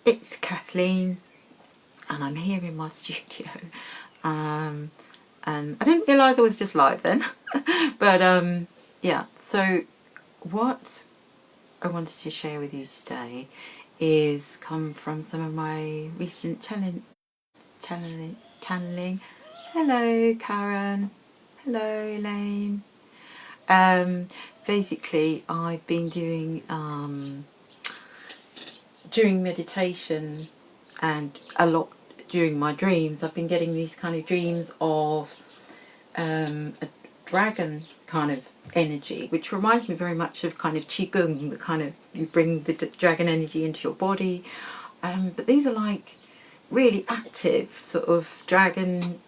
It's Kathleen, and I'm here in my studio. And I didn't realise I was just live then. But yeah, so what I wanted to share with you today is come from some of my recent channeling. Hello Karen, hello Elaine. Basically I've been doing during meditation and a lot during my dreams, I've been getting these kind of dreams of a dragon kind of energy, which reminds me very much of kind of qigong, the kind of you bring the dragon energy into your body, but these are like really active sort of dragon,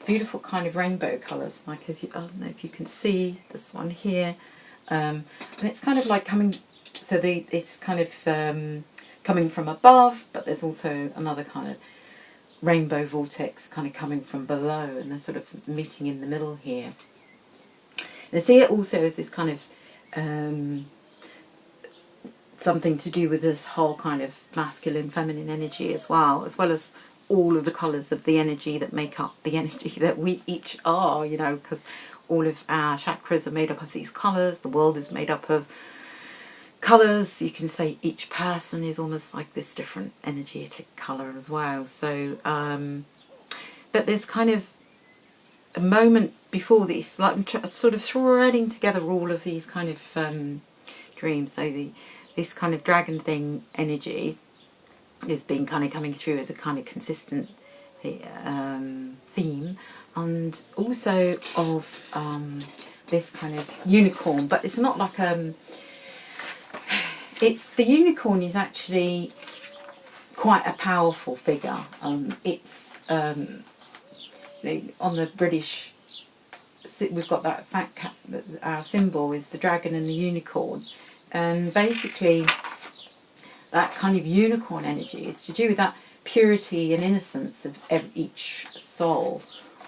beautiful kind of rainbow colours, like as you, I don't know if you can see this one here, and it's kind of like coming, so it's kind of coming from above, but there's also another kind of rainbow vortex kind of coming from below, and they're sort of meeting in the middle here. And I see it also as this kind of something to do with this whole kind of masculine feminine energy as well as all of the colours of the energy that make up the energy that we each are, you know, because all of our chakras are made up of these colours, the world is made up of colours. You can say each person is almost like this different energetic colour as well. So but there's kind of a moment before this, like I'm sort of threading together all of these kind of dreams. So this kind of dragon thing energy is being kind of coming through as a kind of consistent theme, and also of this kind of unicorn, but it's not like it's, the unicorn is actually quite a powerful figure. It's on the British, we've got that fat cat, our symbol is the dragon and the unicorn, and basically that kind of unicorn energy is to do with that purity and innocence of each soul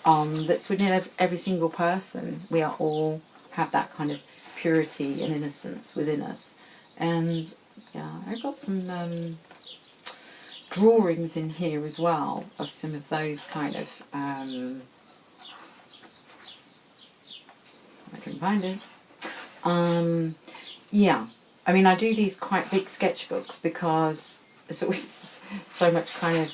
that's within every single person. We are all have that kind of purity and innocence within us. And yeah, I've got some drawings in here as well of some of those kind of I can find it. Yeah, I mean, I do these quite big sketchbooks because it's always so much kind of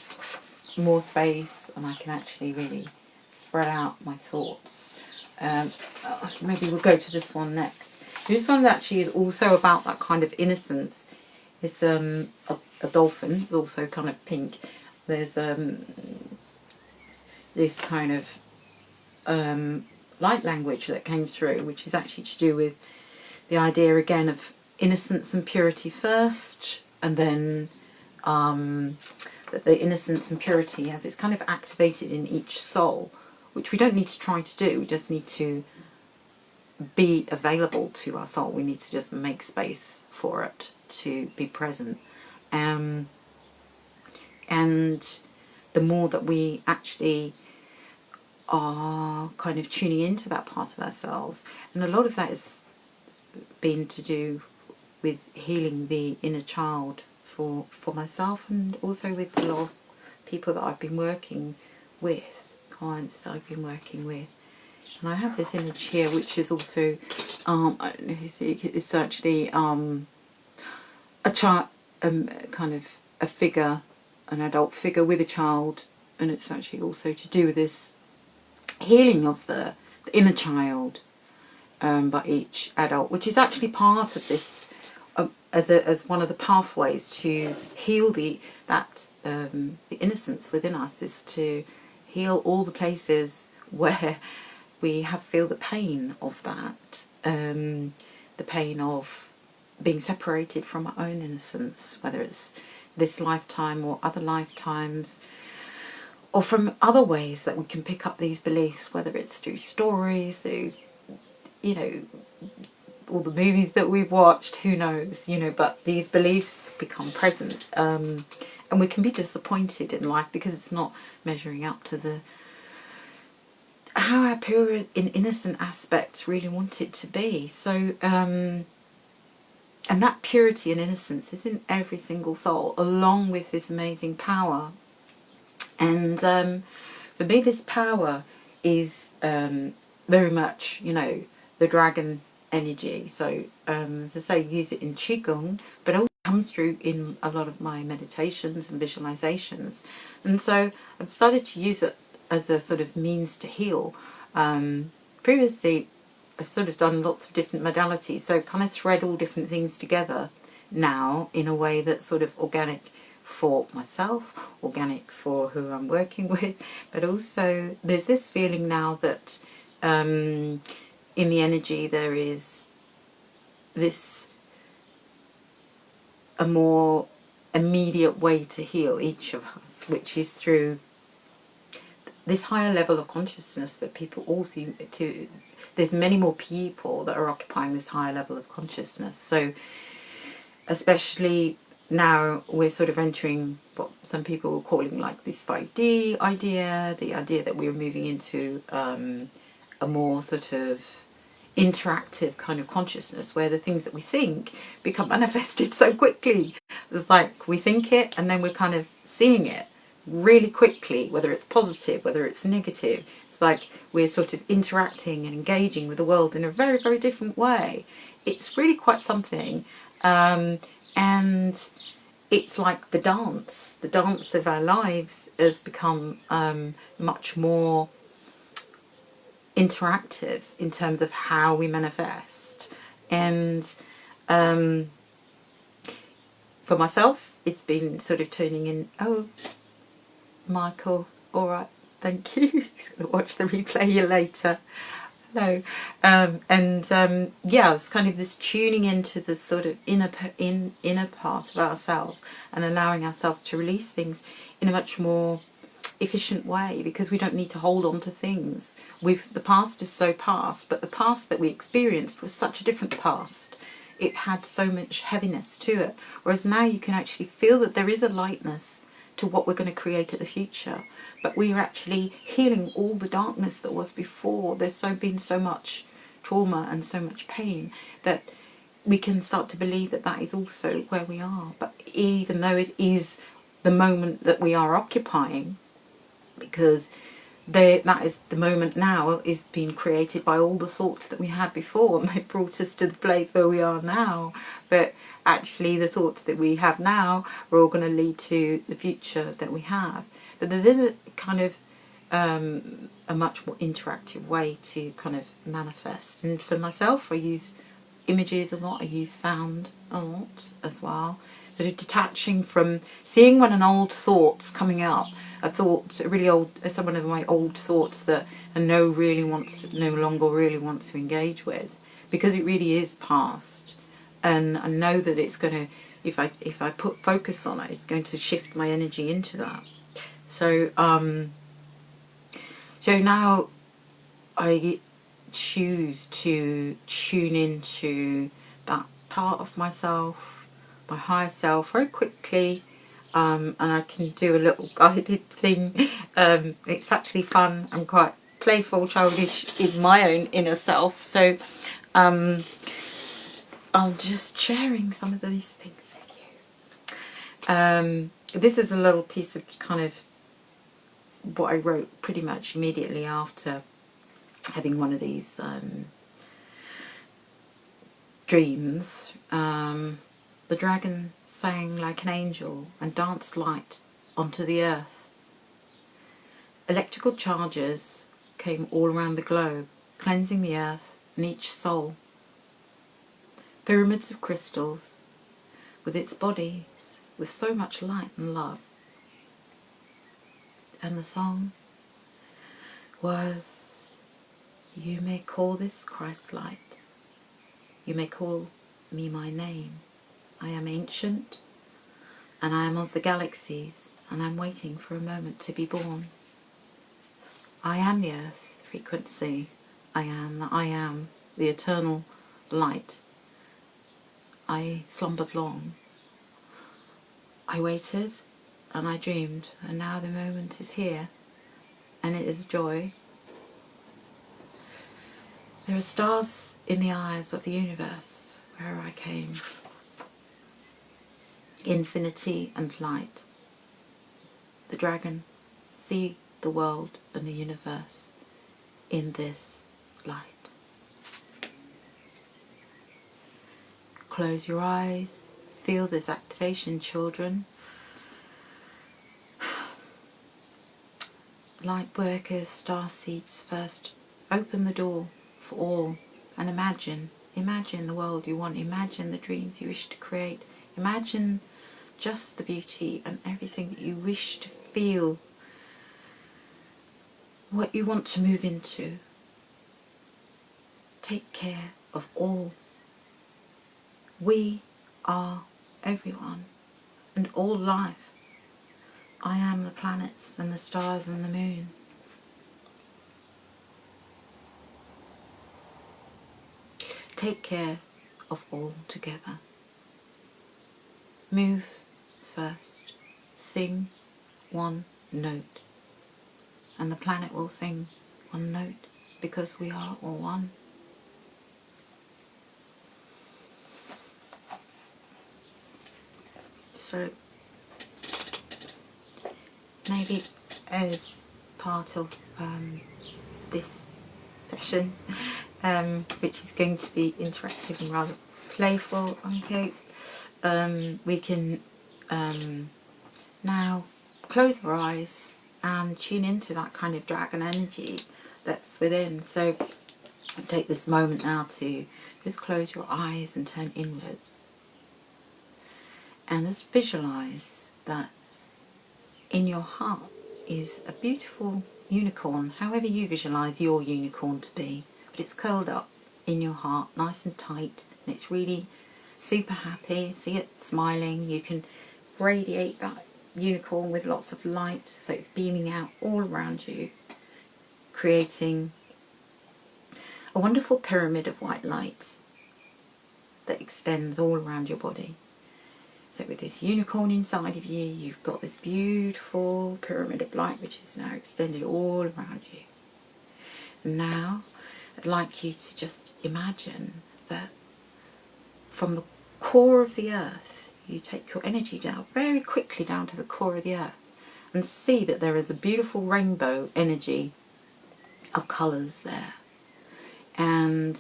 more space, and I can actually really spread out my thoughts. Maybe we'll go to this one next. This one actually is also about that kind of innocence. It's a dolphin. It's also kind of pink. There's this kind of light language that came through, which is actually to do with the idea again of innocence and purity first, and then that the innocence and purity as it's kind of activated in each soul, which we don't need to try to do. We just need to be available to our soul. We need to just make space for it to be present. And the more that we actually are kind of tuning into that part of ourselves, and a lot of that has been to do with healing the inner child for myself, and also with a lot of people that I've been working with, clients that I've been working with. And I have this image here, which is also, I don't know if you see, it's actually a child, kind of a figure, an adult figure with a child, and it's actually also to do with this healing of the inner child by each adult, which is actually part of this as one of the pathways to heal the innocence within us, is to heal all the places where we feel the pain of that, the pain of being separated from our own innocence, whether it's this lifetime or other lifetimes, or from other ways that we can pick up these beliefs, whether it's through stories, through, you know, all the movies that we've watched, who knows, you know, but these beliefs become present, and we can be disappointed in life because it's not measuring up to how our pure and innocent aspects really want it to be. So And that purity and innocence is in every single soul, along with this amazing power. And for me, this power is very much, you know, the dragon energy. So, as I say, use it in Qigong, but it also comes through in a lot of my meditations and visualizations. And so I've started to use it as a sort of means to heal. Previously, I've sort of done lots of different modalities, so kind of thread all different things together now in a way that's sort of organic for myself, organic for who I'm working with, but also there's this feeling now that in the energy there is this a more immediate way to heal each of us, which is through this higher level of consciousness that people all seem to, there's many more people that are occupying this higher level of consciousness. So especially now we're sort of entering what some people are calling like this 5D idea, the idea that we're moving into a more sort of interactive kind of consciousness where the things that we think become manifested so quickly. It's like we think it and then we're kind of seeing it really quickly, whether it's positive, whether it's negative. It's like we're sort of interacting and engaging with the world in a very, very different way. It's really quite something. And it's like the dance of our lives has become much more interactive in terms of how we manifest. And for myself, it's been sort of turning in, oh, Michael, all right, thank you. He's going to watch the replay later. Hello. Yeah, it's kind of this tuning into the sort of inner part of ourselves and allowing ourselves to release things in a much more efficient way, because we don't need to hold on to things. The past is so past, but the past that we experienced was such a different past. It had so much heaviness to it, whereas now you can actually feel that there is a lightness to what we're going to create at the future, but we are actually healing all the darkness that was before. There's been so much trauma and so much pain that we can start to believe that that is also where we are. But even though it is the moment that we are occupying, because that is the moment now, is being created by all the thoughts that we had before, and they brought us to the place where we are now. But actually the thoughts that we have now are all going to lead to the future that we have. But there is a kind of a much more interactive way to kind of manifest. And for myself, I use images a lot, I use sound a lot as well. Sort of detaching from seeing when an old thought's coming up, a really old, some of my old thoughts that I no longer really wants to engage with, because it really is past, and I know that it's going to, if I put focus on it, it's going to shift my energy into that. So now I choose to tune into that part of myself, my higher self, very quickly. And I can do a little guided thing. It's actually fun. I'm quite playful, childish in my own inner self. So I'm just sharing some of these things with you. This is a little piece of kind of what I wrote pretty much immediately after having one of these dreams. The dragon sang like an angel and danced light onto the earth. Electrical charges came all around the globe, cleansing the earth and each soul. Pyramids of crystals, with its bodies, with so much light and love. And the song was, you may call this Christ's light. You may call me my name. I am ancient, and I am of the galaxies, and I'm waiting for a moment to be born. I am the earth frequency. I am the eternal light. I slumbered long. I waited, and I dreamed, and now the moment is here, and it is joy. There are stars in the eyes of the universe where I came. infinity and light. The dragon, see the world and the universe in this light. Close your eyes, feel this activation, children. Light workers, star seeds first, open the door for all and imagine the world you want, imagine the dreams you wish to create, imagine just the beauty and everything that you wish to feel, what you want to move into. Take care of all. We are everyone and all life. I am the planets and the stars and the moon. Take care of all together. Move first. Sing one note. And the planet will sing one note because we are all one. So maybe as part of this session, which is going to be interactive and rather playful, I hope, we can now close our eyes and tune into that kind of dragon energy that's within. So take this moment now to just close your eyes and turn inwards and just visualize that in your heart is a beautiful unicorn, however you visualize your unicorn to be, but it's curled up in your heart nice and tight and it's really super happy. See it smiling. You can radiate that unicorn with lots of light, so it's beaming out all around you, creating a wonderful pyramid of white light that extends all around your body. So with this unicorn inside of you, you've got this beautiful pyramid of light which is now extended all around you. And now I'd like you to just imagine that from the core of the earth, you take your energy down very quickly down to the core of the earth and see that there is a beautiful rainbow energy of colours there. And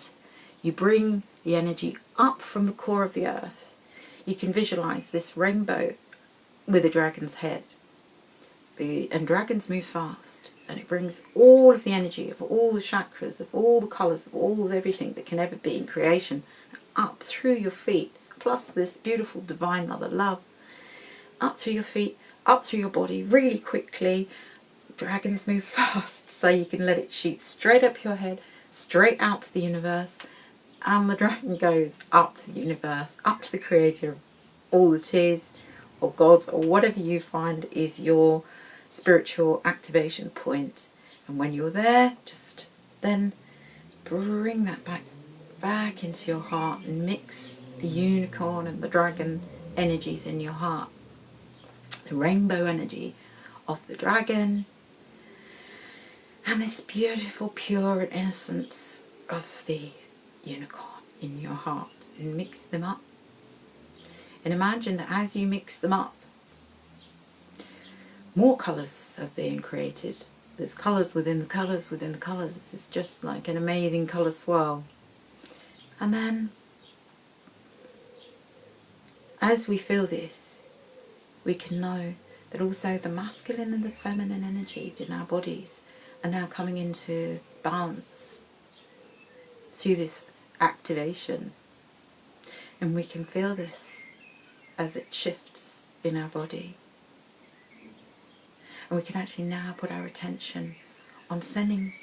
you bring the energy up from the core of the earth. You can visualise this rainbow with a dragon's head. And dragons move fast, and it brings all of the energy of all the chakras, of all the colours, of all of everything that can ever be in creation up through your feet, plus this beautiful divine mother love, up through your feet, up through your body really quickly. Dragons move fast, so you can let it shoot straight up your head, straight out to the universe, and the dragon goes up to the universe, up to the creator of all that is, or gods, or whatever you find is your spiritual activation point. And when you're there, just then bring that back into your heart and mix the unicorn and the dragon energies in your heart. The rainbow energy of the dragon and this beautiful pure innocence of the unicorn in your heart, and mix them up. And imagine that as you mix them up, more colours are being created. There's colours within the colours within the colours. It's just like an amazing colour swirl. And then, as we feel this, we can know that also the masculine and the feminine energies in our bodies are now coming into balance through this activation. And we can feel this as it shifts in our body. And we can actually now put our attention on sending,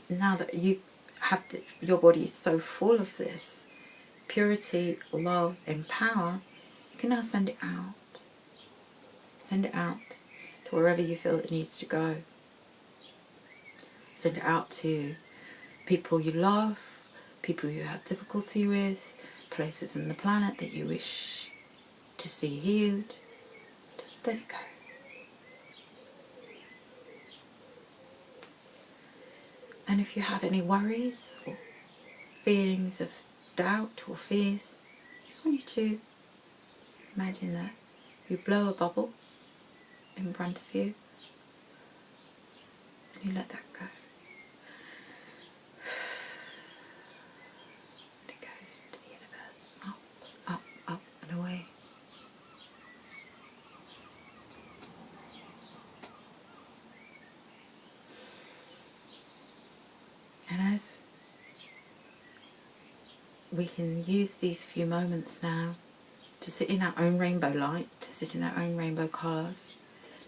now that you have your body is so full of this purity, love and power, you can now send it out. Send it out to wherever you feel it needs to go. Send it out to people you love, people you have difficulty with, places in the planet that you wish to see healed. Just let it go. And if you have any worries or feelings of doubt or fears, I just want you to Imagine that you blow a bubble in front of you and you let that go. And it goes into the universe, up, up, up and away. And as we can use these few moments now to sit in our own rainbow light, to sit in our own rainbow colours,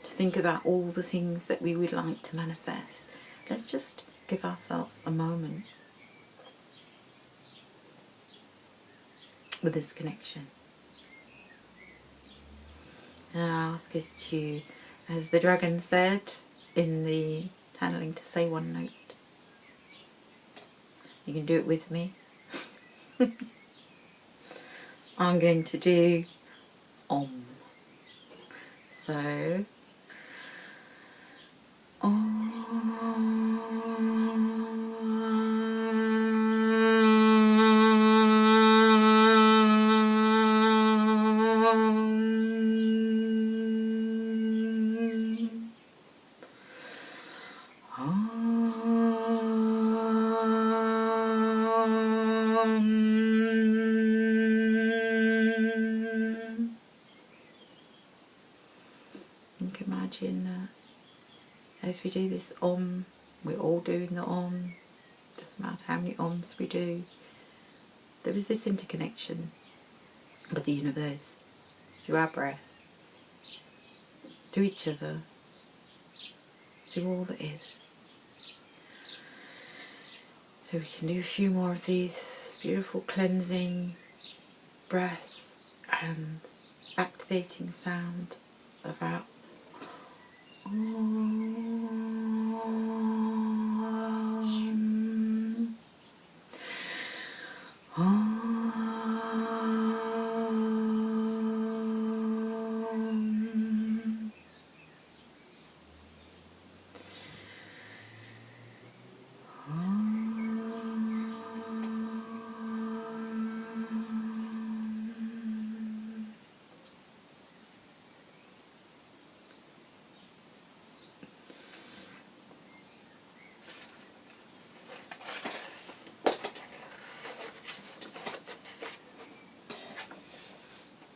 to think about all the things that we would like to manifest. Let's just give ourselves a moment with this connection. And I ask us to, as the dragon said in the channeling, to say one note. You can do it with me. I'm going to do Om. So, Om. You can imagine as we do this Om, we're all doing the Om, doesn't matter how many Oms we do, there is this interconnection with the universe, through our breath, through each other, through all that is. So we can do a few more of these beautiful cleansing breaths and activating sound of our Om. Om.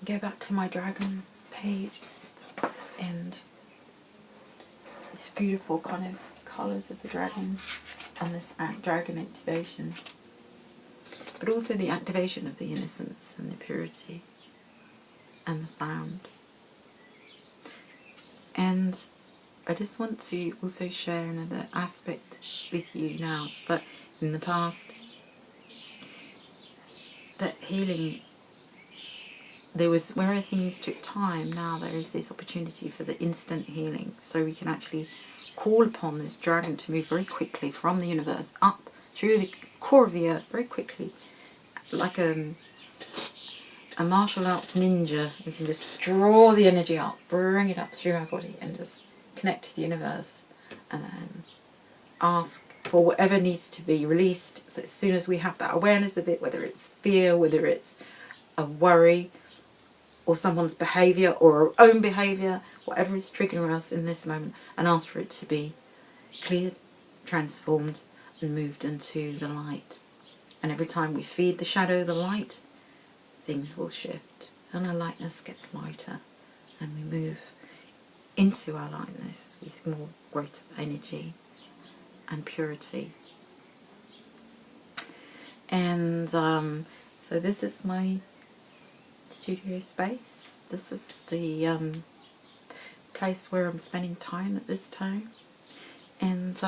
Go back to my dragon page and this beautiful kind of colours of the dragon and this dragon activation, but also the activation of the innocence and the purity and the sound. And I just want to also share another aspect with you now, that in the past, that healing, there was, where things took time, now there is this opportunity for the instant healing. So we can actually call upon this dragon to move very quickly from the universe up through the core of the earth very quickly, like a martial arts ninja. We can just draw the energy up, bring it up through our body and just connect to the universe and then ask for whatever needs to be released. So as soon as we have that awareness of it, whether it's fear, whether it's a worry, or someone's behaviour or our own behaviour, whatever is triggering us in this moment, and ask for it to be cleared, transformed and moved into the light. And every time we feed the shadow the light, things will shift and our lightness gets lighter and we move into our lightness with more greater energy and purity. And so this is my studio space. This is the place where I'm spending time at this time. And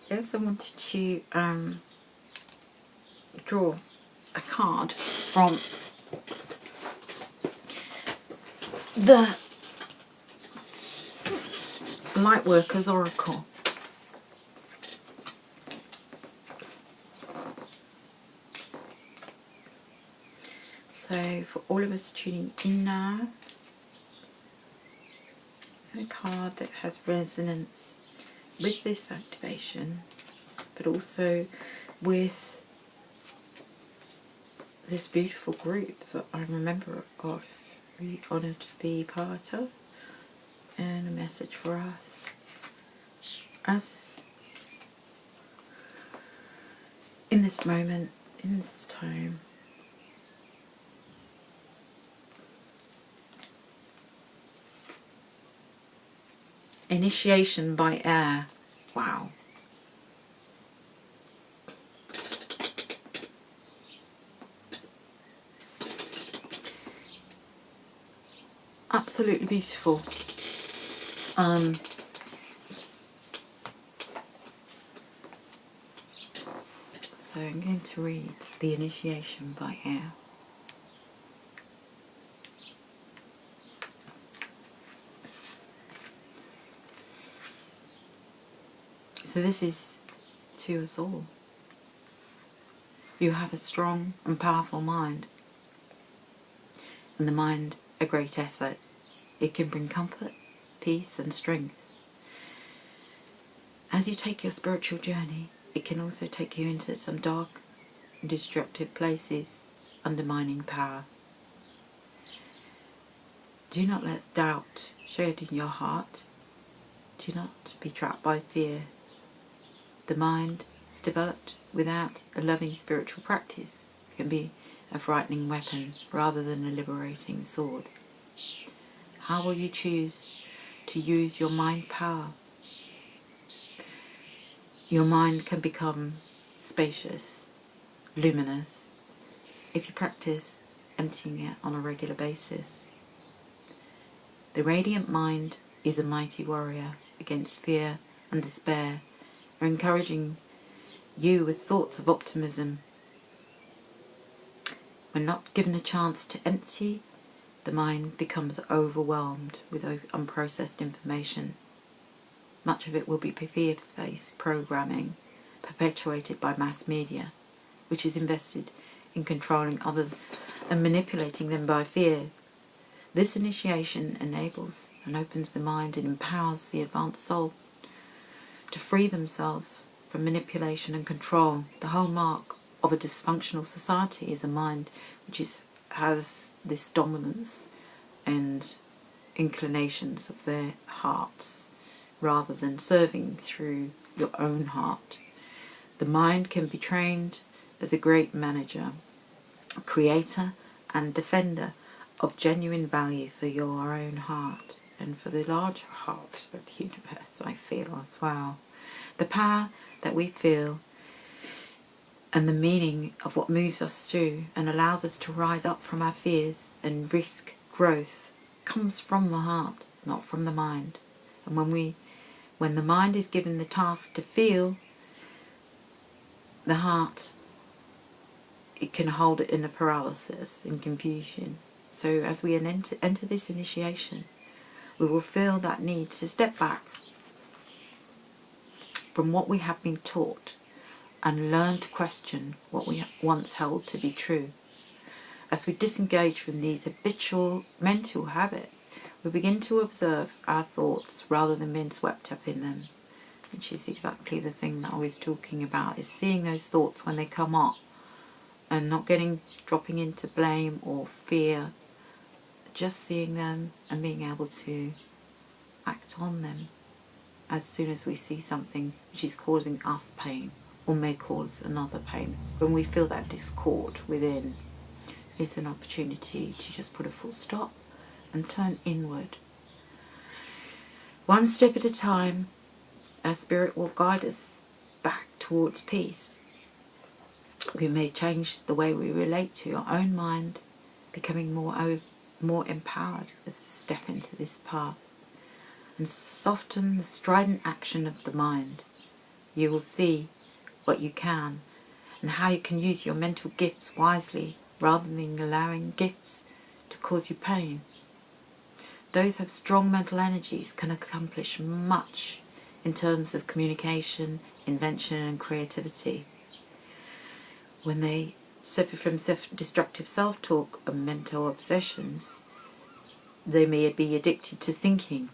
yes, I wanted to draw a card from the Lightworkers Oracle. So for all of us tuning in now, a card that has resonance with this activation, but also with this beautiful group that I'm a member of Very honoured to be part of, and a message for us in this moment, in this time. Initiation by air. Wow. Absolutely beautiful. So I'm going to read the initiation by air. So this is to us all. You have a strong and powerful mind, and the mind a great asset. It can bring comfort, peace and strength. As you take your spiritual journey, it can also take you into some dark and destructive places, undermining power. Do not let doubt shed in your heart. Do not be trapped by fear. The mind is developed without a loving spiritual practice. It can be a frightening weapon rather than a liberating sword. How will you choose to use your mind power? Your mind can become spacious, luminous, if you practice emptying it on a regular basis. The radiant mind is a mighty warrior against fear and despair, encouraging you with thoughts of optimism. When not given a chance to empty, the mind becomes overwhelmed with unprocessed information. Much of it will be fear-based programming perpetuated by mass media, which is invested in controlling others and manipulating them by fear. This initiation enables and opens the mind and empowers the advanced soul to free themselves from manipulation and control. The hallmark of a dysfunctional society is a mind which has this dominance and inclinations of their hearts, rather than serving through your own heart. The mind can be trained as a great manager, creator and defender of genuine value for your own heart and for the larger heart of the universe, I feel as well. The power that we feel and the meaning of what moves us through and allows us to rise up from our fears and risk growth comes from the heart, not from the mind. And when the mind is given the task to feel, the heart, it can hold it in a paralysis, in confusion. So as we enter this initiation, we will feel that need to step back from what we have been taught and learn to question what we once held to be true. As we disengage from these habitual mental habits, we begin to observe our thoughts rather than being swept up in them, which is exactly the thing that I was talking about, is seeing those thoughts when they come up and not dropping into blame or fear, just seeing them and being able to act on them as soon as we see something which is causing us pain or may cause another pain. When we feel that discord within, it's an opportunity to just put a full stop and turn inward. One step at a time, our spirit will guide us back towards peace. We may change the way we relate to your own mind, becoming more empowered as we step into this path, and soften the strident action of the mind. You will see what you can and how you can use your mental gifts wisely rather than allowing gifts to cause you pain. Those who have strong mental energies can accomplish much in terms of communication, invention and creativity. When they suffer from destructive self-talk and mental obsessions, they may be addicted to thinking,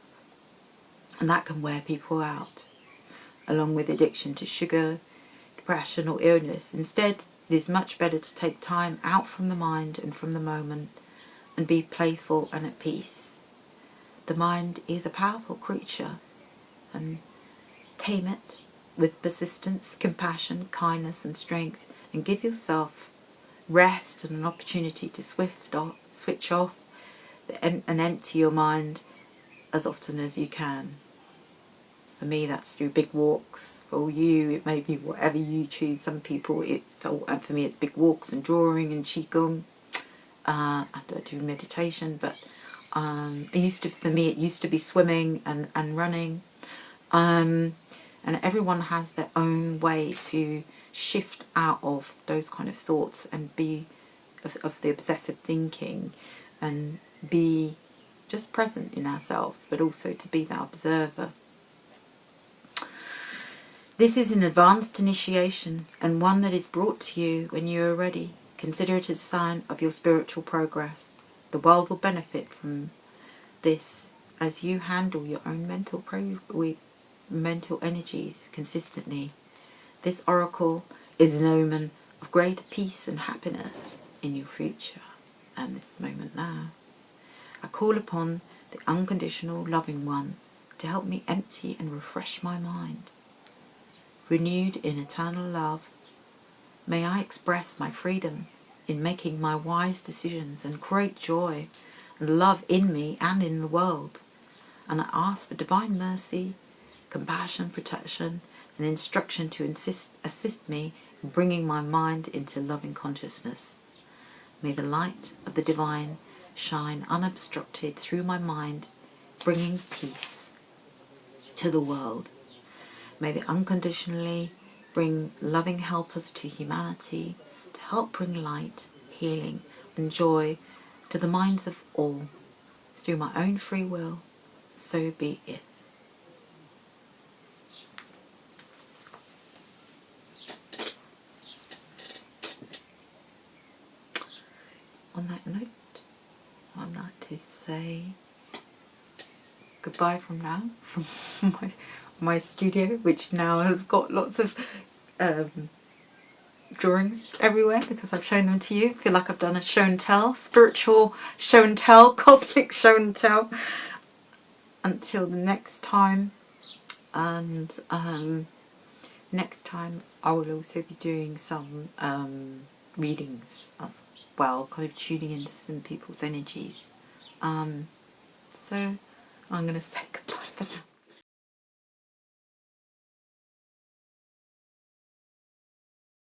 and that can wear people out, along with addiction to sugar, depression or illness. Instead, it is much better to take time out from the mind and from the moment and be playful and at peace. The mind is a powerful creature, and tame it with persistence, compassion, kindness and strength, and give yourself rest and an opportunity to switch off and empty your mind as often as you can. For me, that's through big walks. For you, it may be whatever you choose. Some people, and for me, it's big walks and drawing and qigong. I don't do meditation, but for me, it used to be swimming and running. And everyone has their own way to shift out of those kind of thoughts and be of the obsessive thinking, and be just present in ourselves, but also to be that observer. This is an advanced initiation, and one that is brought to you when you are ready. Consider it a sign of your spiritual progress. The world will benefit from this as you handle your own mental energies consistently. This oracle is an omen of greater peace and happiness in your future and this moment now. I call upon the unconditional loving ones to help me empty and refresh my mind. Renewed in eternal love, may I express my freedom in making my wise decisions and create joy and love in me and in the world. And I ask for divine mercy, compassion, protection, and instruction to assist me in bringing my mind into loving consciousness. May the light of the divine shine unobstructed through my mind, bringing peace to the world. May they unconditionally bring loving helpers to humanity to help bring light, healing, and joy to the minds of all. Through my own free will, so be it. On that note, I'd like to say goodbye from now, from my studio, which now has got lots of drawings everywhere because I've shown them to you. I feel like I've done a show and tell, spiritual show and tell, cosmic show and tell. Until the next time, and next time I will also be doing some readings as well, kind of tuning into some people's energies. So I'm going to say goodbye for now.